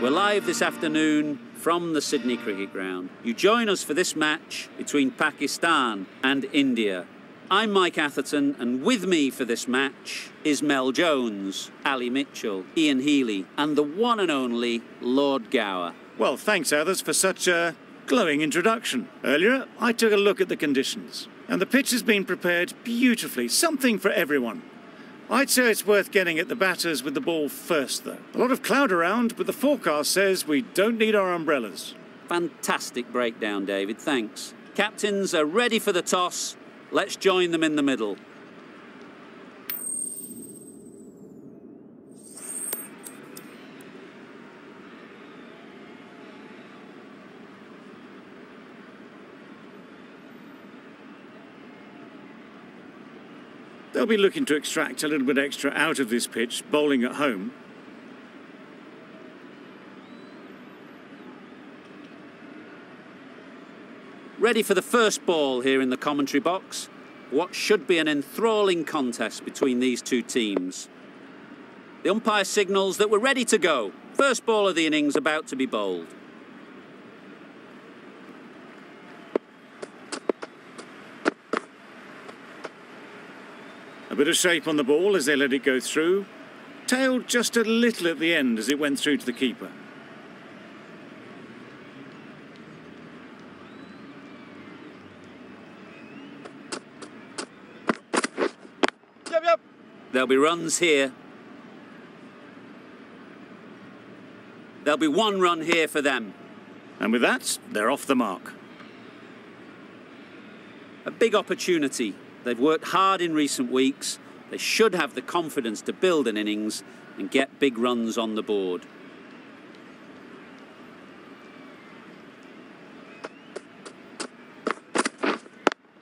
We're live this afternoon from the Sydney Cricket Ground. You join us for this match between Pakistan and India. I'm Mike Atherton, and with me for this match is Mel Jones, Ali Mitchell, Ian Healy, and the one and only Lord Gower. Well, thanks, Athers, for such a glowing introduction. Earlier, I took a look at the conditions, and the pitch has been prepared beautifully, something for everyone. I'd say it's worth getting at the batters with the ball first, though. A lot of cloud around, but the forecast says we don't need our umbrellas. Fantastic breakdown, David, thanks. Captains are ready for the toss. Let's join them in the middle. They'll be looking to extract a little bit extra out of this pitch, bowling at home. Ready for the first ball here in the commentary box. What should be an enthralling contest between these two teams. The umpire signals that we're ready to go. First ball of the innings about to be bowled. A bit of shape on the ball as they let it go through. Tailed just a little at the end as it went through to the keeper. Yep. There'll be runs here. There'll be one run here for them. And with that, they're off the mark. A big opportunity. They've worked hard in recent weeks. They should have the confidence to build an innings and get big runs on the board.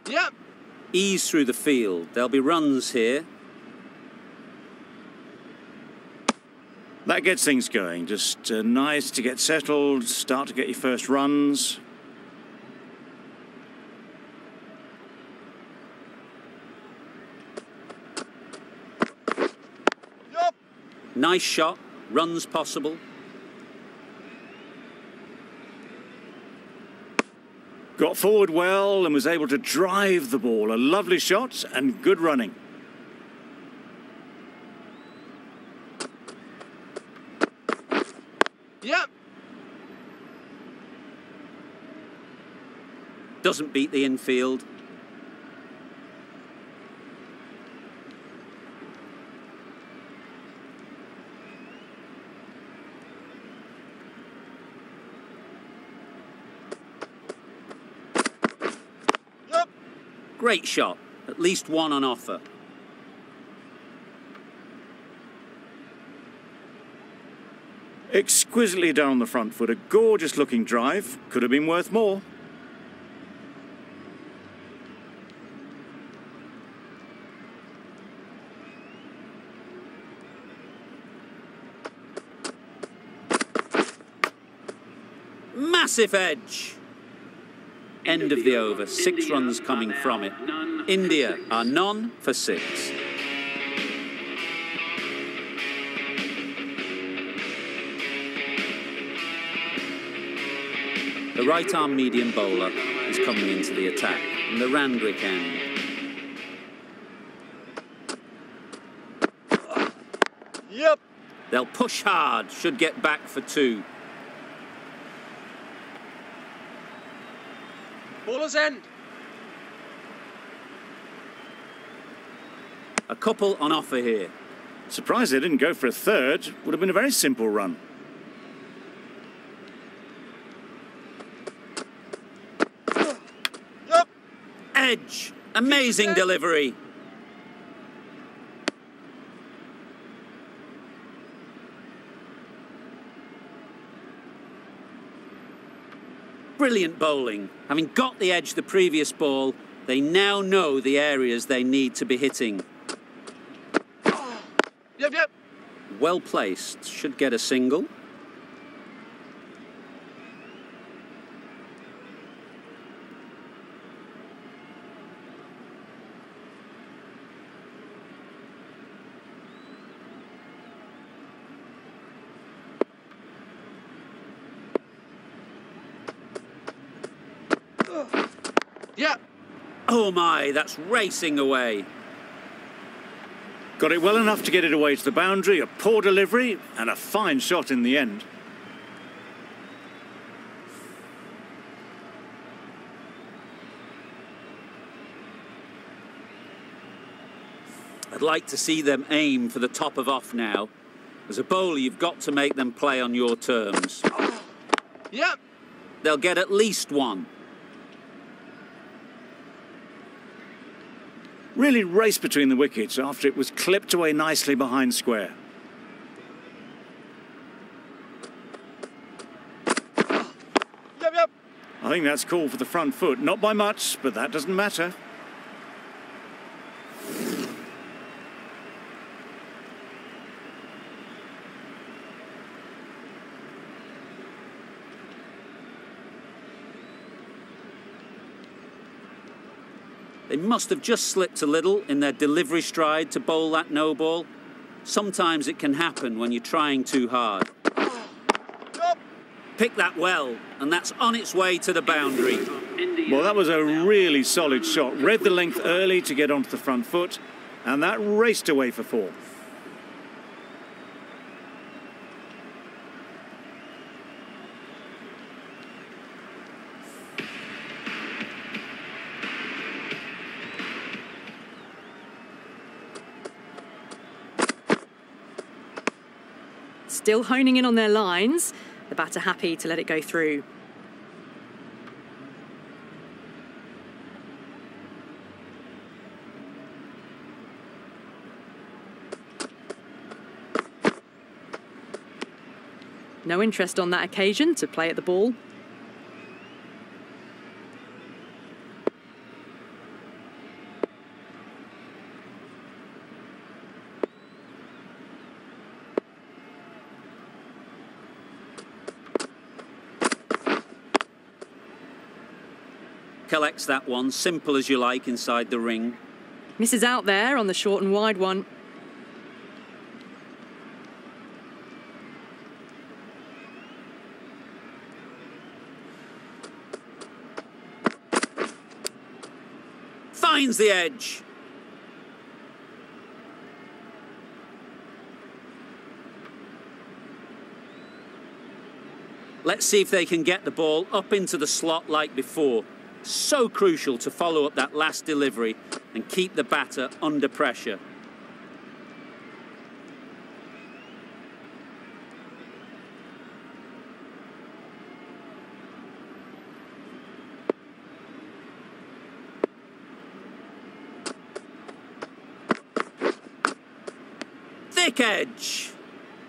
Yep. Ease through the field. There'll be runs here. That gets things going. Just nice to get settled, start to get your first runs. Nice shot, runs possible. Got forward well and was able to drive the ball. A lovely shot and good running. Yep. Doesn't beat the infield. Great shot, at least one on offer. Exquisitely done on the front foot, a gorgeous looking drive, could have been worth more. Massive edge. End of the over, 6 runs coming from it. India are none for 6. The right-arm medium bowler is coming into the attack from the Randwick end. Yep. They'll push hard, should get back for 2. Bowler's end. A couple on offer here. Surprised they didn't go for a third. Would have been a very simple run. Yep. Edge. Amazing delivery. Brilliant bowling. Having got the edge the previous ball, they now know the areas they need to be hitting. Yep. Well placed. Should get a single. Yep. Oh my, that's racing away. Got it well enough to get it away to the boundary, a poor delivery, and a fine shot in the end. I'd like to see them aim for the top of off now. As a bowler, you've got to make them play on your terms. Yep. They'll get at least one. Really raced between the wickets after it was clipped away nicely behind square. Yep. I think that's called for the front foot. Not by much, but that doesn't matter. They must have just slipped a little in their delivery stride to bowl that no ball. Sometimes it can happen when you're trying too hard. Yep. Pick that well, and that's on its way to the boundary. Well, that was a really solid shot. Read the length early to get onto the front foot, and that raced away for 4. Still honing in on their lines. The batter happy to let it go through. No interest on that occasion to play at the ball. Collects that one, simple as you like, inside the ring. Misses out there on the short and wide one. Finds the edge. Let's see if they can get the ball up into the slot like before. So crucial to follow up that last delivery and keep the batter under pressure. Thick edge.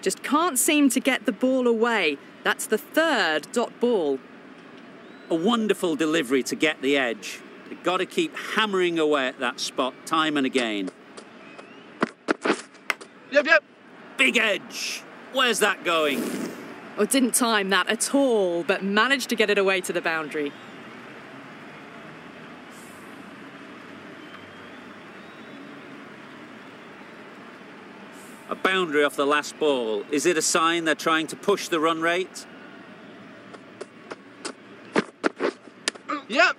Just can't seem to get the ball away. That's the 3rd dot ball. A wonderful delivery to get the edge. They've got to keep hammering away at that spot time and again. Yep. Big edge. Where's that going? Oh, didn't time that at all, but managed to get it away to the boundary. A boundary off the last ball. Is it a sign they're trying to push the run rate? Yep.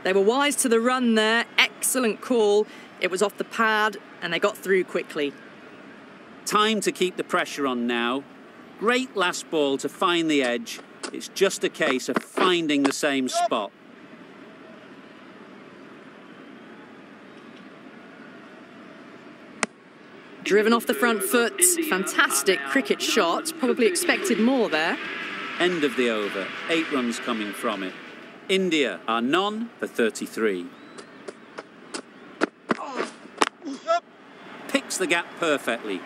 They were wise to the run there. Excellent call. It was off the pad and they got through quickly. Time to keep the pressure on now. Great last ball to find the edge. It's just a case of finding the same spot. Driven off the front foot. Fantastic cricket shot. Probably expected more there. End of the over. 8 runs coming from it. India are none for 33. Yep. Picks the gap perfectly.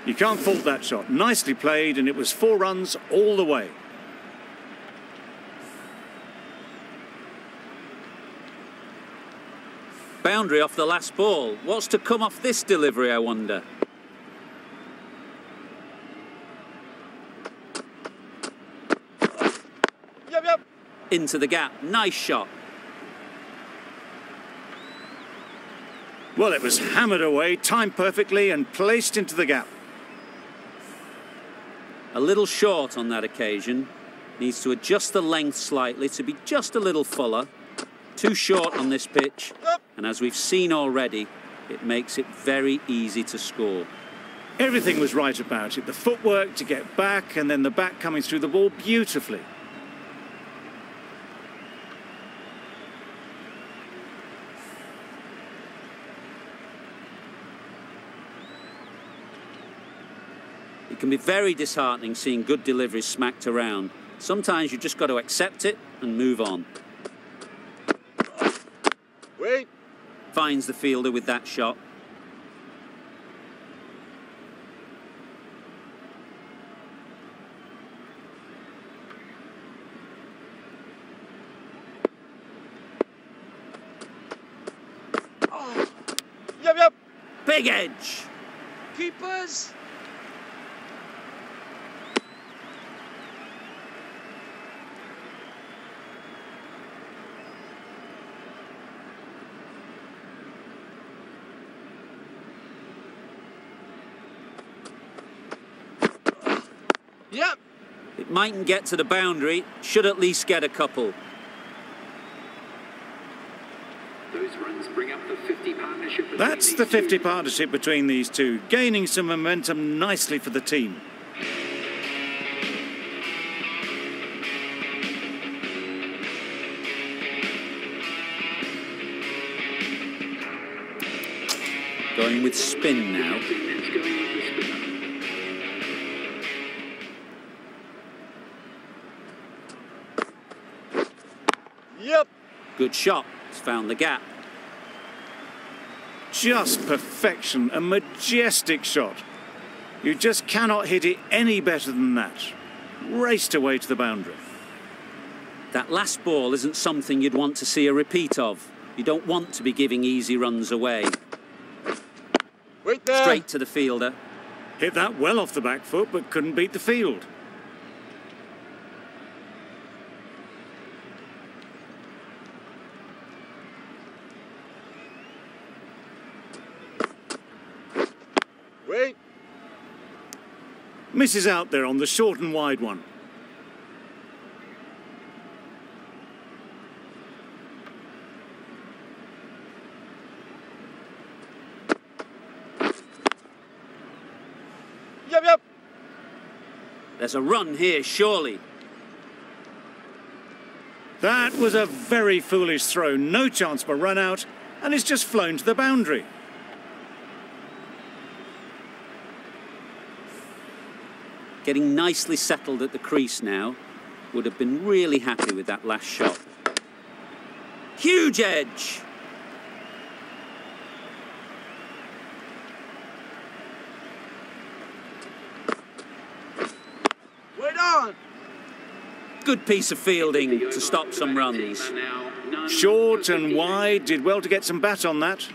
You can't fault that shot. Nicely played, and it was 4 runs all the way. Boundary off the last ball. What's to come off this delivery, I wonder? Yep. Into the gap. Nice shot. Well, it was hammered away, timed perfectly, and placed into the gap. A little short on that occasion. Needs to adjust the length slightly to be just a little fuller. Too short on this pitch, and as we've seen already, it makes it very easy to score. Everything was right about it. The footwork to get back, and then the back coming through the ball beautifully. It can be very disheartening seeing good deliveries smacked around. Sometimes you've just got to accept it and move on. Wait. Finds the fielder with that shot. Yep. Big edge. Keepers. Yep. It mightn't get to the boundary, should at least get a couple. Those runs bring up the 50 partnership between That's these the 50 two. partnership between these two, gaining some momentum nicely for the team. Going with spin now. It's going with the spinner. Yep. Good shot. It's found the gap. Just perfection, a majestic shot. You just cannot hit it any better than that. Raced away to the boundary. That last ball isn't something you'd want to see a repeat of. You don't want to be giving easy runs away. Wait there. Straight to the fielder. Hit that well off the back foot, but couldn't beat the field. Wait. Misses out there on the short and wide one. Yep. There's a run here, surely. That was a very foolish throw. No chance for run out, and it's just flown to the boundary. Getting nicely settled at the crease now. Would have been really happy with that last shot. Huge edge! Wait on. Good piece of fielding to stop some runs. Short and wide, did well to get some bat on that.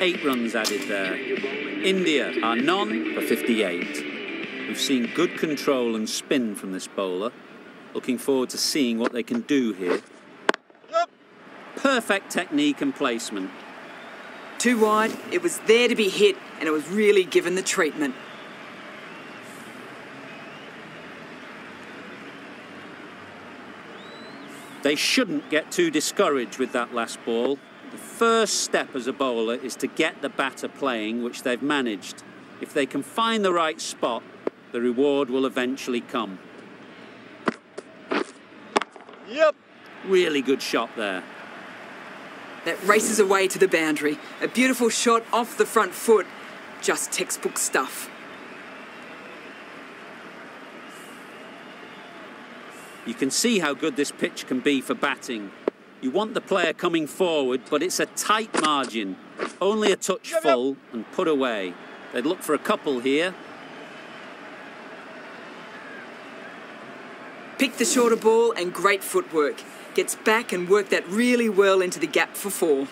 8 runs added there. India are none for 58. We've seen good control and spin from this bowler. Looking forward to seeing what they can do here. Yep. Perfect technique and placement. Too wide, it was there to be hit, and it was really given the treatment. They shouldn't get too discouraged with that last ball. The first step as a bowler is to get the batter playing, which they've managed. If they can find the right spot, the reward will eventually come. Yep. Really good shot there. That races away to the boundary. A beautiful shot off the front foot. Just textbook stuff. You can see how good this pitch can be for batting. You want the player coming forward, but it's a tight margin. Only a touch full and put away. They'd look for a couple here. Pick the shorter ball and great footwork. Gets back and worked that really well into the gap for 4.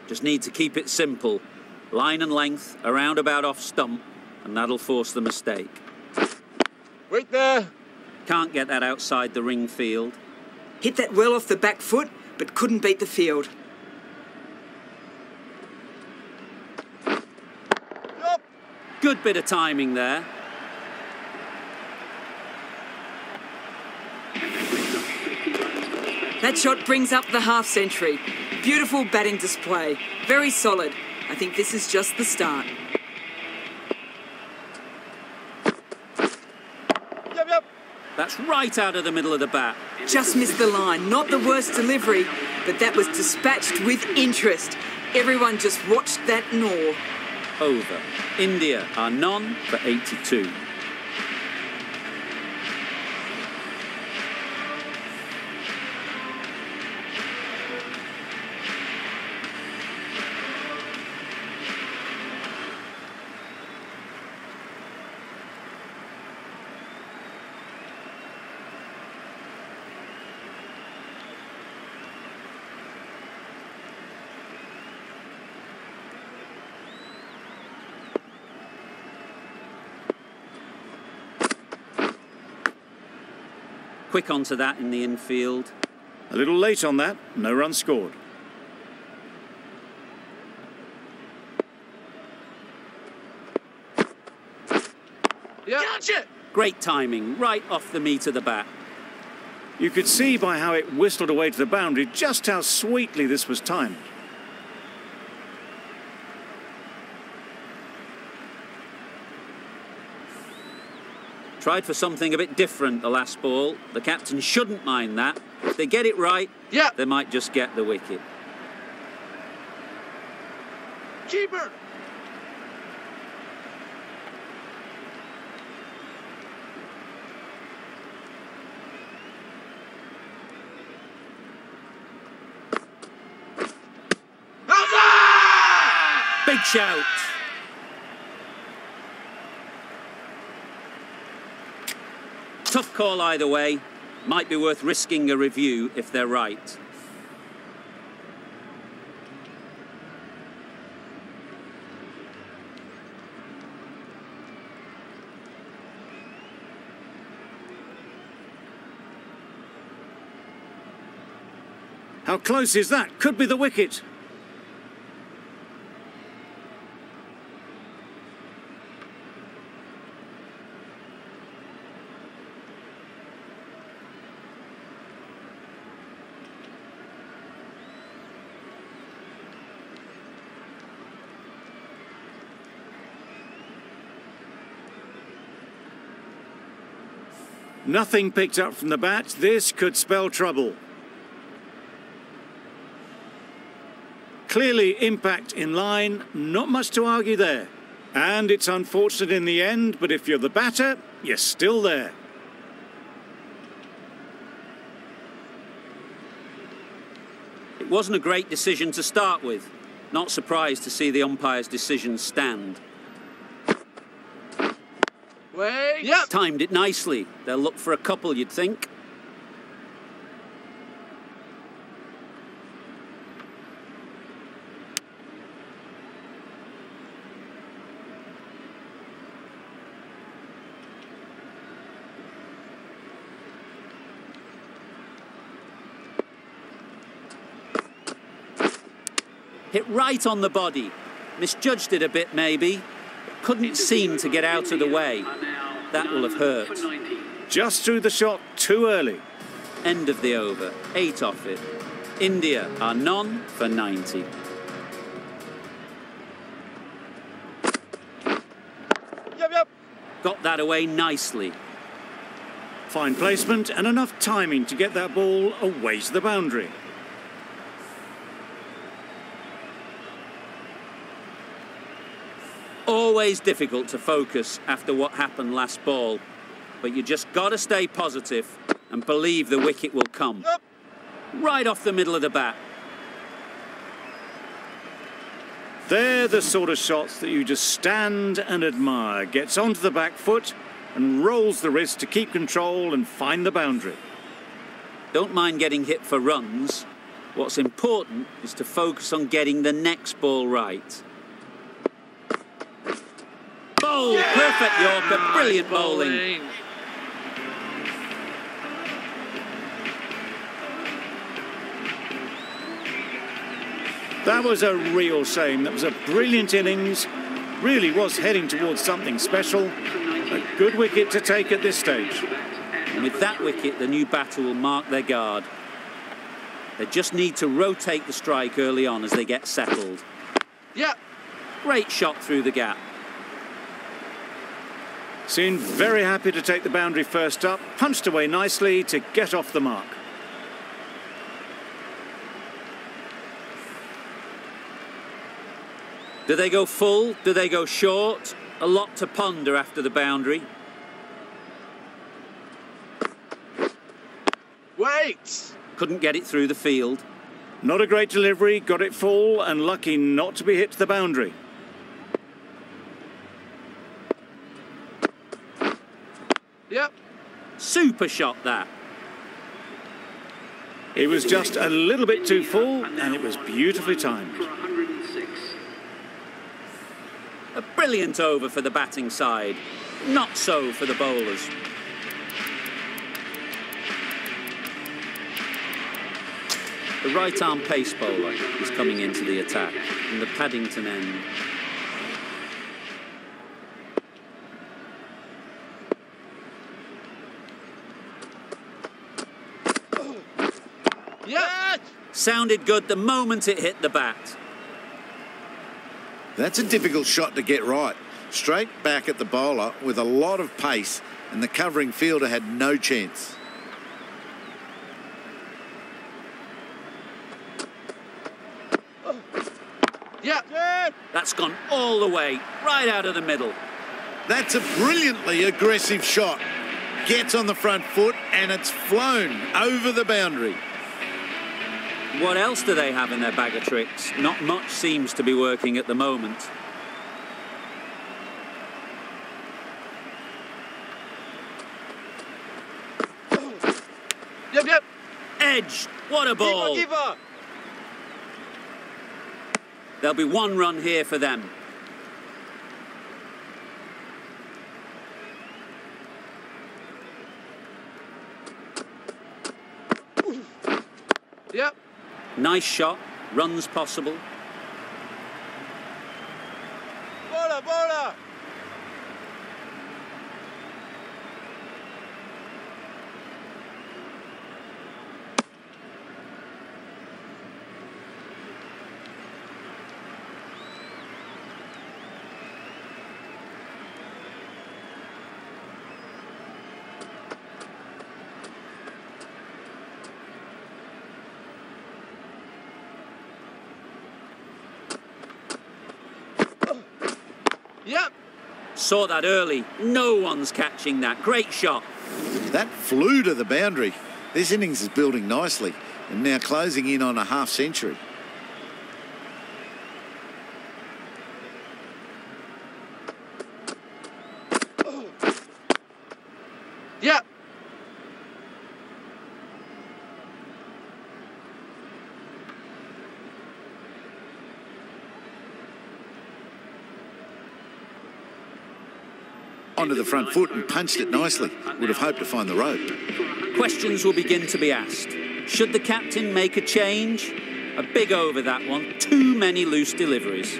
Just need to keep it simple. Line and length, around about off stump, and that'll force the mistake. Wait there. Can't get that outside the ring field. Hit that well off the back foot, but couldn't beat the field. Good bit of timing there. That shot brings up the half century. Beautiful batting display. Very solid. I think this is just the start. Yep, yep. That's right out of the middle of the bat. Just missed the line. Not the worst delivery, but that was dispatched with interest. Everyone just watched that gnaw. Over. India are none for 82. Quick onto that in the infield. A little late on that, no run scored. Yep. Gotcha! Great timing, right off the meat of the bat. You could see by how it whistled away to the boundary just how sweetly this was timed. Tried for something a bit different the last ball. The captain shouldn't mind that. If they get it right, Yep. they might just get the wicket. Keeper! Big shout. Tough call either way. Might be worth risking a review if they're right. How close is that? Could be the wicket. Nothing picked up from the bat. This could spell trouble. Clearly impact in line, not much to argue there. And it's unfortunate in the end, but if you're the batter, you're still there. It wasn't a great decision to start with. Not surprised to see the umpire's decision stand. Wait. Yep. Timed it nicely. They'll look for a couple, you'd think. Hit right on the body. Misjudged it a bit, maybe. Couldn't seem to get out of the way. That will have hurt. Just threw the shot too early. End of the over. 8 off it. India are none for 90. Yep, yep. Got that away nicely. Fine placement and enough timing to get that ball away to the boundary. Always difficult to focus after what happened last ball, but you just got to stay positive and believe the wicket will come. Yep. Right off the middle of the bat. They're the sort of shots that you just stand and admire. Gets onto the back foot and rolls the wrist to keep control and find the boundary. Don't mind getting hit for runs. What's important is to focus on getting the next ball right. Bowl! Yeah! Perfect Yorker, brilliant bowling. That was a real shame. That was a brilliant innings, really was heading towards something special. A good wicket to take at this stage. And with that wicket, the new batter will mark their guard. They just need to rotate the strike early on as they get settled. Yep. Great shot through the gap. Seemed very happy to take the boundary first up, punched away nicely to get off the mark. Do they go full? Do they go short? A lot to ponder after the boundary. Wait. Couldn't get it through the field. Not a great delivery, got it full and lucky not to be hit to the boundary. Yep. Super shot that. It was just a little bit too full and it was beautifully timed. For 106. A brilliant over for the batting side. Not so for the bowlers. The right-arm pace bowler is coming into the attack from the Paddington end. Yep. Sounded good the moment it hit the bat. That's a difficult shot to get right. Straight back at the bowler with a lot of pace, and the covering fielder had no chance. Yep. That's gone all the way, right out of the middle. That's a brilliantly aggressive shot. Gets on the front foot and it's flown over the boundary. What else do they have in their bag of tricks? Not much seems to be working at the moment. Yep. Yep. Edge, what a ball. Keeper. There'll be one run here for them. Yep. Nice shot, runs possible. Bowler. Bowler. Yep. Saw that early. No one's catching that. Great shot. That flew to the boundary. This innings is building nicely and now closing in on a half century. Yep. Onto the front foot and punched it nicely. Would have hoped to find the rope. Questions will begin to be asked. Should the captain make a change? A big over that one. Too many loose deliveries.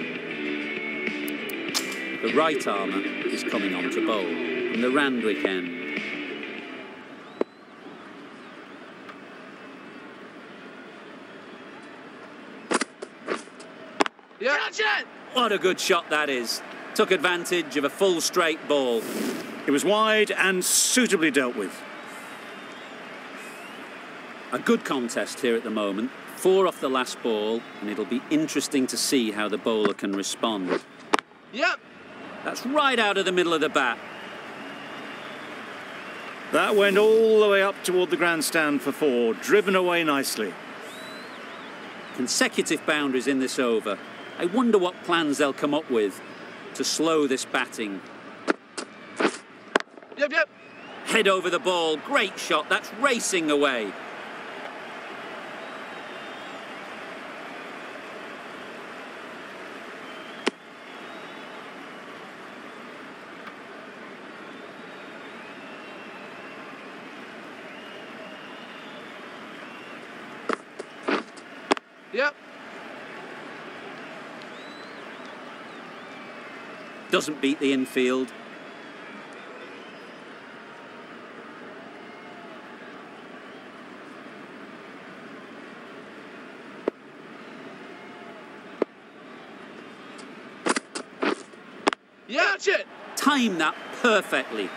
The right armour is coming on to bowl from the Randwick end. Yep. Catch it. What a good shot that is. Took advantage of a full straight ball. It was wide and suitably dealt with. A good contest here at the moment. 4 off the last ball, and it'll be interesting to see how the bowler can respond. Yep. That's right out of the middle of the bat. That went all the way up toward the grandstand for 4, driven away nicely. Consecutive boundaries in this over. I wonder what plans they'll come up with to slow this batting. Yep. Yep. Head over the ball. Great shot. That's racing away. Yep. doesn't beat the infield. Yeah, that's it. Time that perfectly.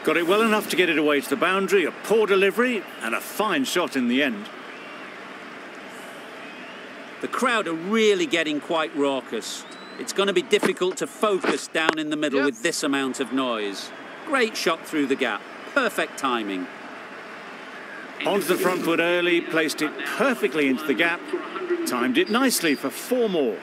Got it well enough to get it away to the boundary, a poor delivery and a fine shot in the end. The crowd are really getting quite raucous. It's going to be difficult to focus down in the middle with this amount of noise. Great shot through the gap. Perfect timing. Onto the front foot early, placed it perfectly into the gap, timed it nicely for 4 more.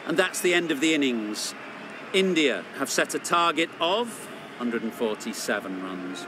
And that's the end of the innings. India have set a target of 147 runs.